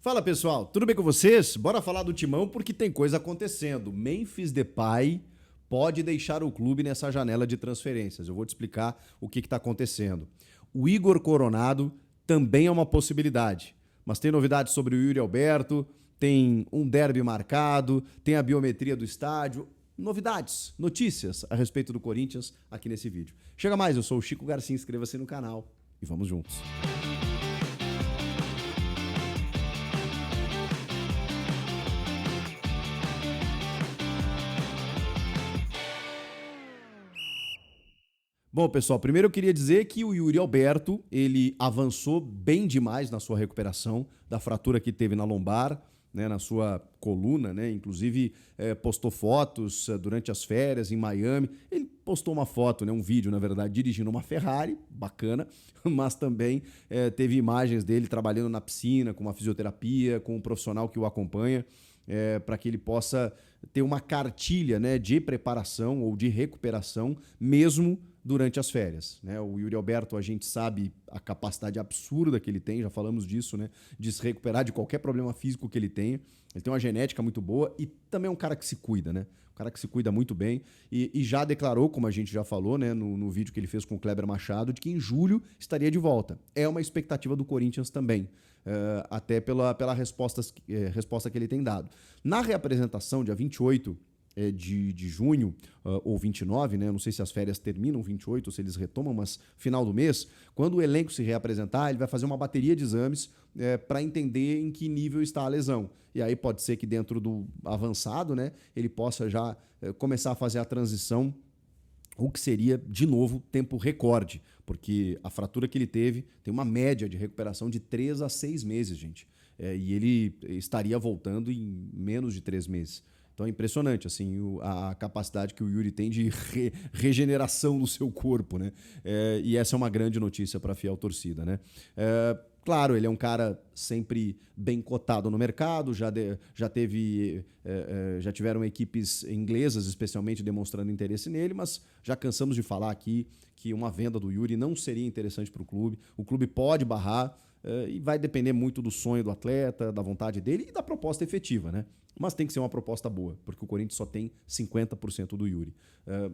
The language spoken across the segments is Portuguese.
Fala pessoal, tudo bem com vocês? Bora falar do Timão porque tem coisa acontecendo. Memphis Depay pode deixar o clube nessa janela de transferências. Eu vou te explicar o que está acontecendo. O Igor Coronado também é uma possibilidade, mas tem novidades sobre o Yuri Alberto, tem um derby marcado, tem a biometria do estádio. Novidades, notícias a respeito do Corinthians aqui nesse vídeo. Chega mais, eu sou o Chico Garcia, inscreva-se no canal e vamos juntos. Bom, pessoal, primeiro eu queria dizer que o Yuri Alberto, ele avançou bem demais na sua recuperação da fratura que teve na lombar, né, na sua coluna, né, inclusive postou fotos durante as férias em Miami. Ele postou uma foto, né, um vídeo, na verdade, dirigindo uma Ferrari, bacana, mas também teve imagens dele trabalhando na piscina, com uma fisioterapia, com um profissional que o acompanha, para que ele possa ter uma cartilha, né, de preparação ou de recuperação, mesmo durante as férias, né? O Yuri Alberto, a gente sabe a capacidade absurda que ele tem, já falamos disso, né? De se recuperar de qualquer problema físico que ele tenha. Ele tem uma genética muito boa e também é um cara que se cuida, né? Um cara que se cuida muito bem e já declarou, como a gente já falou, né, no vídeo que ele fez com o Kleber Machado, de que em julho estaria de volta. É uma expectativa do Corinthians também, até pela resposta que ele tem dado. Na reapresentação, dia 28 de junho ou 29, né? Não sei se as férias terminam 28 ou se eles retomam, mas final do mês, quando o elenco se reapresentar, ele vai fazer uma bateria de exames para entender em que nível está a lesão. E aí pode ser que dentro do avançado, né, ele possa já começar a fazer a transição, o que seria, de novo, tempo recorde, porque a fratura que ele teve tem uma média de recuperação de 3 a 6 meses, gente. E ele estaria voltando em menos de 3 meses. Então é impressionante assim, a capacidade que o Yuri tem de regeneração do seu corpo, né? E essa é uma grande notícia para a fiel torcida, né? Claro, ele é um cara sempre bem cotado no mercado, já tiveram equipes inglesas especialmente demonstrando interesse nele, mas já cansamos de falar aqui que uma venda do Yuri não seria interessante para o clube pode barrar, e vai depender muito do sonho do atleta, da vontade dele e da proposta efetiva, né? Mas tem que ser uma proposta boa, porque o Corinthians só tem 50% do Yuri.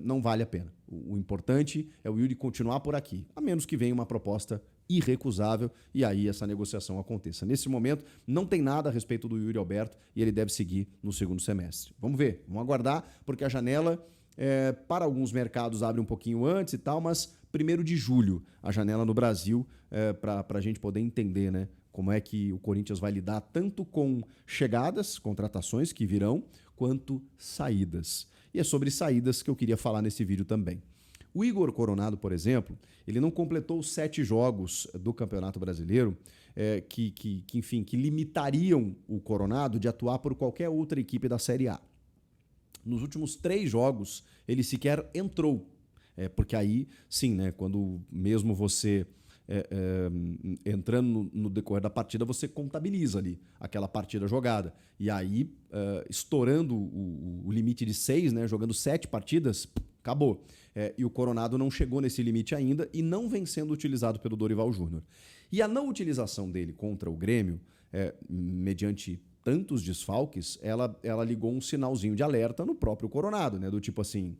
Não vale a pena. O importante é o Yuri continuar por aqui, a menos que venha uma proposta irrecusável e aí essa negociação aconteça. Nesse momento, não tem nada a respeito do Yuri Alberto e ele deve seguir no segundo semestre. Vamos ver, vamos aguardar, porque a janela, para alguns mercados, abre um pouquinho antes e tal, mas 1º de julho, a janela no Brasil, para a gente poder entender, né, como é que o Corinthians vai lidar tanto com chegadas, contratações que virão, quanto saídas. E é sobre saídas que eu queria falar nesse vídeo também. O Igor Coronado, por exemplo, ele não completou os 7 jogos do Campeonato Brasileiro enfim, que limitariam o Coronado de atuar por qualquer outra equipe da Série A. Nos últimos 3 jogos, ele sequer entrou. Porque aí, sim, né, quando mesmo você entrando no decorrer da partida, você contabiliza ali aquela partida jogada. E aí, estourando o limite de 6, né, jogando 7 partidas, acabou. E o Coronado não chegou nesse limite ainda e não vem sendo utilizado pelo Dorival Júnior. E a não utilização dele contra o Grêmio, mediante tantos desfalques, ela ligou um sinalzinho de alerta no próprio Coronado, né, do tipo assim,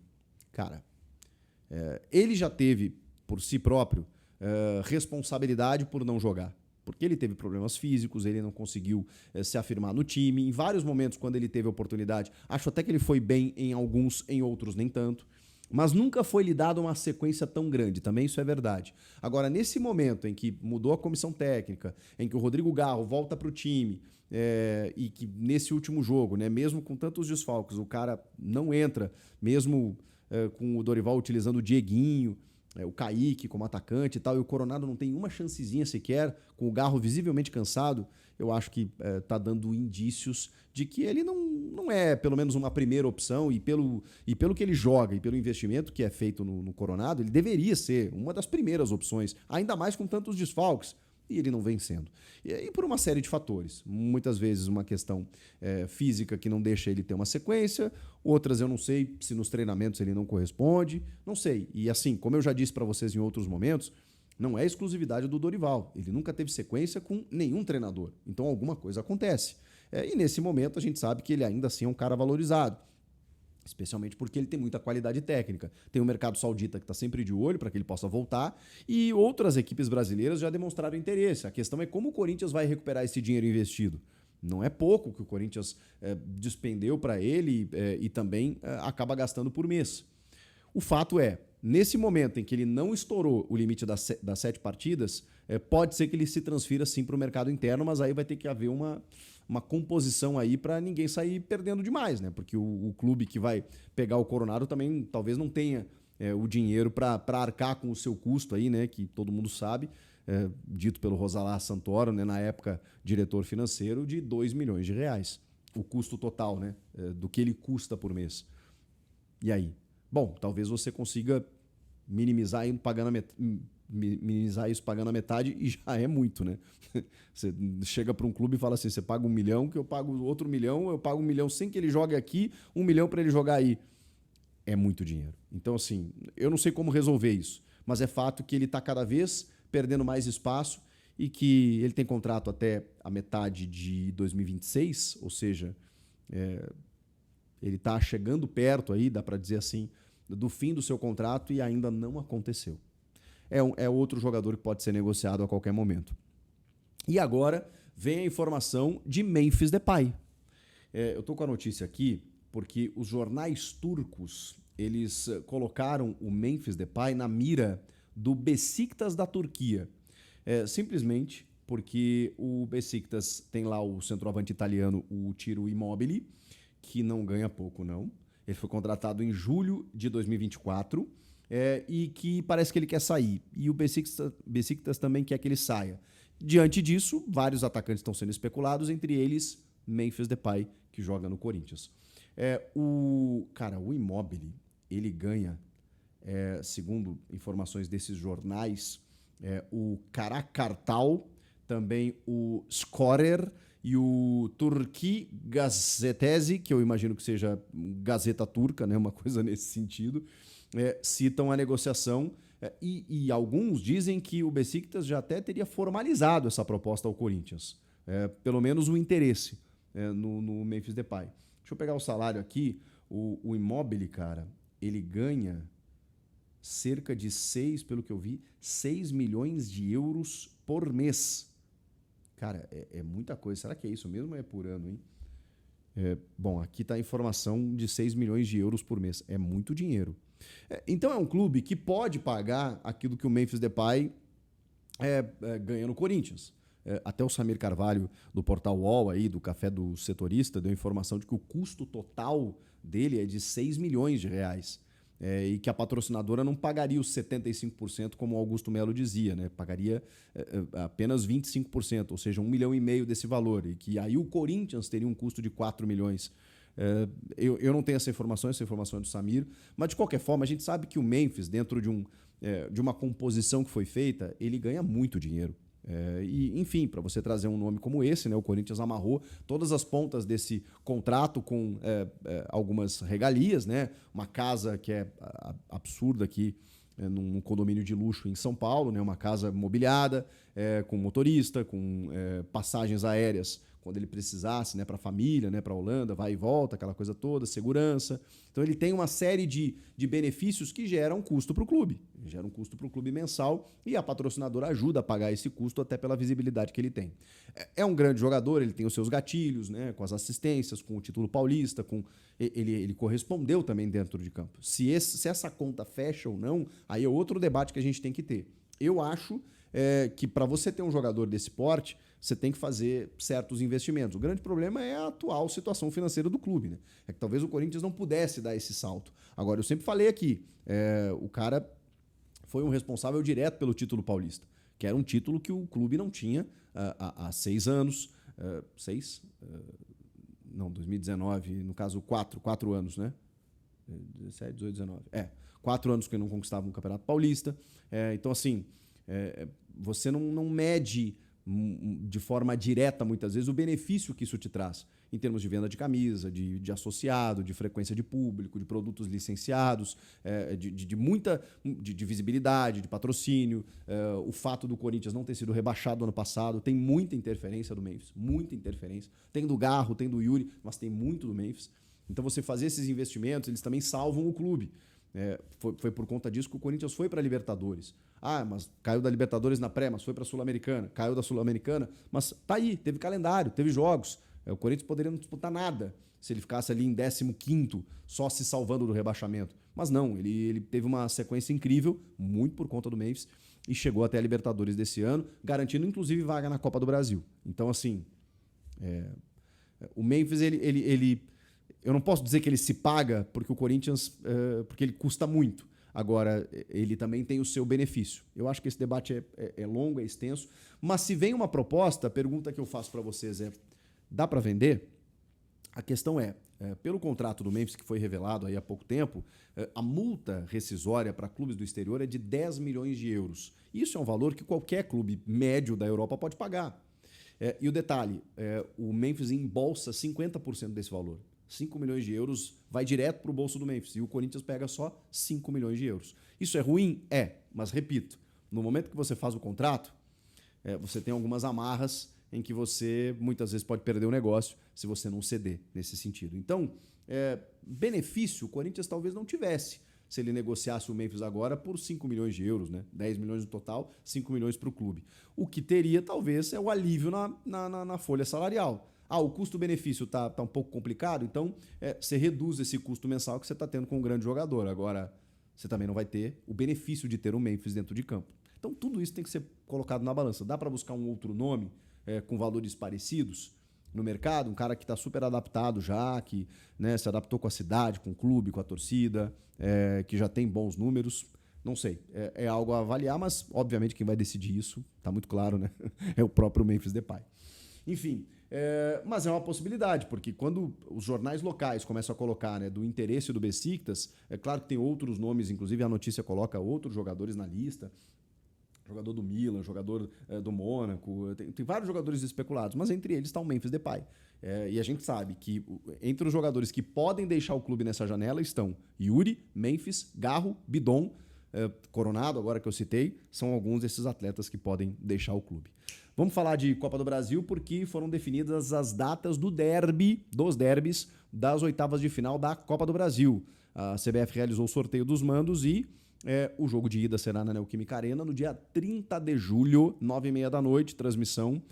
cara, ele já teve, por si próprio, responsabilidade por não jogar. Porque ele teve problemas físicos, ele não conseguiu se afirmar no time. Em vários momentos, quando ele teve oportunidade, acho até que ele foi bem em alguns, em outros nem tanto. Mas nunca foi lhe dada uma sequência tão grande, também isso é verdade. Agora, nesse momento em que mudou a comissão técnica, em que o Rodrigo Garro volta para o time, e que nesse último jogo, né, mesmo com tantos desfalques, o cara não entra, mesmo com o Dorival utilizando o Dieguinho, o Kaique como atacante e tal, e o Coronado não tem uma chancezinha sequer, com o Garro visivelmente cansado, eu acho que está dando indícios de que ele não é, pelo menos, uma primeira opção, e pelo que ele joga e pelo investimento que é feito no Coronado, ele deveria ser uma das primeiras opções, ainda mais com tantos desfalques. E ele não vem sendo. E por uma série de fatores. Muitas vezes uma questão física que não deixa ele ter uma sequência, outras eu não sei se nos treinamentos ele não corresponde, não sei. E assim, como eu já disse para vocês em outros momentos, Não é exclusividade do Dorival. Ele nunca teve sequência com nenhum treinador. Então alguma coisa acontece. E nesse momento a gente sabe que ele ainda assim é um cara valorizado. Especialmente porque ele tem muita qualidade técnica. Tem o mercado saudita que está sempre de olho para que ele possa voltar. E outras equipes brasileiras já demonstraram interesse. A questão é como o Corinthians vai recuperar esse dinheiro investido. Não é pouco que o Corinthians despendeu para ele e também acaba gastando por mês. O fato é, nesse momento em que ele não estourou o limite das 7 partidas, pode ser que ele se transfira sim para o mercado interno, mas aí vai ter que haver uma composição aí para ninguém sair perdendo demais, né? Porque o clube que vai pegar o Coronado também talvez não tenha o dinheiro para arcar com o seu custo aí, né? Que todo mundo sabe, dito pelo Rosalá Santoro, né? Na época diretor financeiro, de 2 milhões de reais. O custo total, né? Do que ele custa por mês. E aí? Bom, talvez você consiga minimizar isso pagando a metade e já é muito, né? Você chega para um clube e fala assim, você paga 1 milhão, que eu pago outro milhão, eu pago 1 milhão sem que ele jogue aqui, 1 milhão para ele jogar aí. É muito dinheiro. Então, assim, eu não sei como resolver isso, mas é fato que ele está cada vez perdendo mais espaço e que ele tem contrato até a metade de 2026, ou seja, ele está chegando perto aí, dá para dizer assim, do fim do seu contrato e ainda não aconteceu. É outro jogador que pode ser negociado a qualquer momento. E agora vem a informação de Memphis Depay. Eu estou com a notícia aqui porque os jornais turcos eles colocaram o Memphis Depay na mira do Besiktas da Turquia. Simplesmente porque o Besiktas tem lá o centroavante italiano, o Ciro Immobile, que não ganha pouco, não. Ele foi contratado em julho de 2024 e que parece que ele quer sair. E o Besiktas também quer que ele saia. Diante disso, vários atacantes estão sendo especulados, entre eles Memphis Depay, que joga no Corinthians. O Immobile, ele ganha, segundo informações desses jornais, o Karakartal, também o Skorer e o Turki Gazetesi, que eu imagino que seja Gazeta Turca, né, uma coisa nesse sentido, citam a negociação e alguns dizem que o Besiktas já até teria formalizado essa proposta ao Corinthians, pelo menos o interesse no Memphis Depay. Deixa eu pegar o salário aqui, o Immobile, cara, ele ganha cerca de 6 milhões de euros por mês. Cara, é muita coisa. Será que é isso mesmo ou é por ano, hein? Bom, aqui está a informação de 6 milhões de euros por mês. É muito dinheiro. Então é um clube que pode pagar aquilo que o Memphis Depay ganha no Corinthians. Até o Samir Carvalho, do Portal UOL, aí, do Café do Setorista, deu informação de que o custo total dele é de 6 milhões de reais. E que a patrocinadora não pagaria os 75%, como o Augusto Melo dizia, né? Pagaria apenas 25%, ou seja, 1,5 milhão desse valor. E que aí o Corinthians teria um custo de 4 milhões. Eu não tenho essa informação é do Samir, mas de qualquer forma, a gente sabe que o Memphis, dentro de uma composição que foi feita, ele ganha muito dinheiro. Enfim, para você trazer um nome como esse, né, o Corinthians amarrou todas as pontas desse contrato com algumas regalias, né, uma casa que é absurda aqui, num condomínio de luxo em São Paulo, né, uma casa mobiliada, com motorista, com passagens aéreas quando ele precisasse, né, para a família, né, para a Holanda, vai e volta, aquela coisa toda, segurança. Então ele tem uma série de benefícios que geram custo para o clube. Gera um custo para o clube mensal e a patrocinadora ajuda a pagar esse custo até pela visibilidade que ele tem. É um grande jogador, ele tem os seus gatilhos, né, com as assistências, com o título paulista, ele correspondeu também dentro de campo. Se essa conta fecha ou não, aí é outro debate que a gente tem que ter. Eu acho que para você ter um jogador desse porte, você tem que fazer certos investimentos. O grande problema é a atual situação financeira do clube, né? É que talvez o Corinthians não pudesse dar esse salto. Agora, eu sempre falei aqui, o cara foi um responsável direto pelo título paulista, que era um título que o clube não tinha há 6 anos. 2019, no caso, 4 anos, né? 17, 18, 19. 4 anos que não conquistava um campeonato paulista. Então, assim, você não mede de forma direta, muitas vezes, o benefício que isso te traz, em termos de venda de camisa, de associado, de frequência de público, de produtos licenciados, de visibilidade, de patrocínio. O fato do Corinthians não ter sido rebaixado ano passado tem muita interferência do Memphis, muita interferência. Tem do Garro, tem do Yuri, mas tem muito do Memphis. Então você fazer esses investimentos, eles também salvam o clube. Foi por conta disso que o Corinthians foi para a Libertadores. Mas caiu da Libertadores na pré, mas foi para a Sul-Americana. Caiu da Sul-Americana, mas tá aí, teve calendário, teve jogos. O Corinthians poderia não disputar nada se ele ficasse ali em 15º, só se salvando do rebaixamento. Mas não, ele teve uma sequência incrível, muito por conta do Memphis, e chegou até a Libertadores desse ano, garantindo inclusive vaga na Copa do Brasil. Então, assim, o Memphis, eu não posso dizer que ele se paga porque o Corinthians, porque ele custa muito. Agora, ele também tem o seu benefício. Eu acho que esse debate é longo, é extenso, mas se vem uma proposta, a pergunta que eu faço para vocês dá para vender? A questão pelo contrato do Memphis que foi revelado aí há pouco tempo, a multa rescisória para clubes do exterior é de 10 milhões de euros. Isso é um valor que qualquer clube médio da Europa pode pagar. E o detalhe, o Memphis embolsa 50% desse valor. 5 milhões de euros vai direto para o bolso do Memphis e o Corinthians pega só 5 milhões de euros. Isso é ruim? Mas repito, no momento que você faz o contrato, você tem algumas amarras em que você muitas vezes pode perder o negócio se você não ceder nesse sentido. Então, benefício o Corinthians talvez não tivesse se ele negociasse o Memphis agora por 5 milhões de euros, né? 10 milhões no total, 5 milhões para o clube. O que teria talvez é o alívio na folha salarial. O custo-benefício está um pouco complicado, então você reduz esse custo mensal que você está tendo com um grande jogador. Agora, você também não vai ter o benefício de ter o Memphis dentro de campo. Então, tudo isso tem que ser colocado na balança. Dá para buscar um outro nome com valores parecidos no mercado? Um cara que está super adaptado já, que se adaptou com a cidade, com o clube, com a torcida, que já tem bons números. Não sei, é algo a avaliar, mas obviamente quem vai decidir isso, está muito claro, né? É o próprio Memphis Depay. Enfim, mas é uma possibilidade, porque quando os jornais locais começam a colocar do interesse do Besiktas, é claro que tem outros nomes, inclusive a notícia coloca outros jogadores na lista, jogador do Milan, jogador do Mônaco, tem vários jogadores especulados, mas entre eles está o Memphis Depay. E a gente sabe que entre os jogadores que podem deixar o clube nessa janela estão Yuri, Memphis, Garro, Bidon, Coronado, agora que eu citei, são alguns desses atletas que podem deixar o clube. Vamos falar de Copa do Brasil porque foram definidas as datas dos derbys das oitavas de final da Copa do Brasil. A CBF realizou o sorteio dos mandos e o jogo de ida será na Neoquímica Arena no dia 30 de julho, 9h30 da noite, transmissão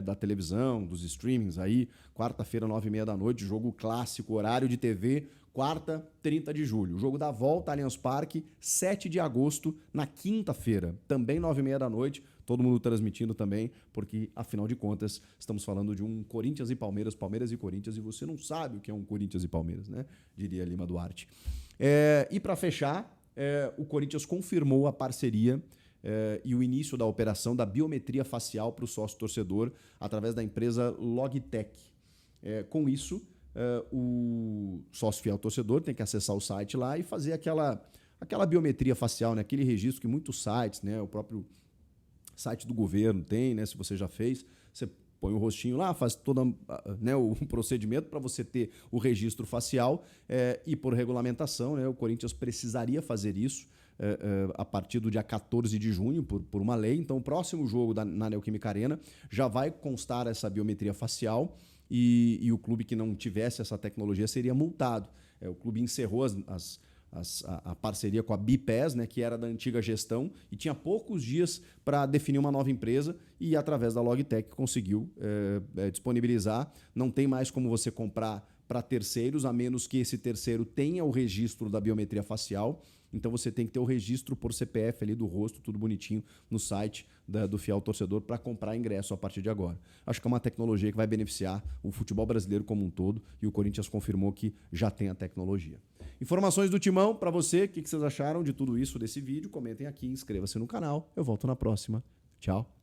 da televisão, dos streamings aí, quarta-feira, 9h30 da noite, jogo clássico, horário de TV, quarta, 30 de julho. O jogo da volta, Allianz Parque, 7 de agosto, na quinta-feira, também 9h30 da noite, todo mundo transmitindo também, porque, afinal de contas, estamos falando de um Corinthians e Palmeiras, Palmeiras e Corinthians, e você não sabe o que é um Corinthians e Palmeiras, né? Diria Lima Duarte. E para fechar, o Corinthians confirmou a parceria e o início da operação da biometria facial para o sócio-torcedor através da empresa Logitech. Com isso, o sócio fiel torcedor tem que acessar o site lá e fazer aquela biometria facial, né? Aquele registro que muitos sites, né? O próprio site do governo tem, né? Se você já fez, você põe o rostinho lá, faz todo o procedimento para você ter o registro facial e por regulamentação, né? O Corinthians precisaria fazer isso a partir do dia 14 de junho, por uma lei. Então, o próximo jogo na Neoquímica Arena já vai constar essa biometria facial e o clube que não tivesse essa tecnologia seria multado. O clube encerrou a parceria com a BPES, né, que era da antiga gestão, e tinha poucos dias para definir uma nova empresa e, através da Logitech, conseguiu disponibilizar. Não tem mais como você comprar para terceiros, a menos que esse terceiro tenha o registro da biometria facial. Então você tem que ter o registro por CPF ali do rosto, tudo bonitinho, no site do fiel torcedor para comprar ingresso a partir de agora. Acho que é uma tecnologia que vai beneficiar o futebol brasileiro como um todo e o Corinthians confirmou que já tem a tecnologia. Informações do Timão para você, o que vocês acharam de tudo isso, desse vídeo? Comentem aqui, inscreva-se no canal. Eu volto na próxima. Tchau.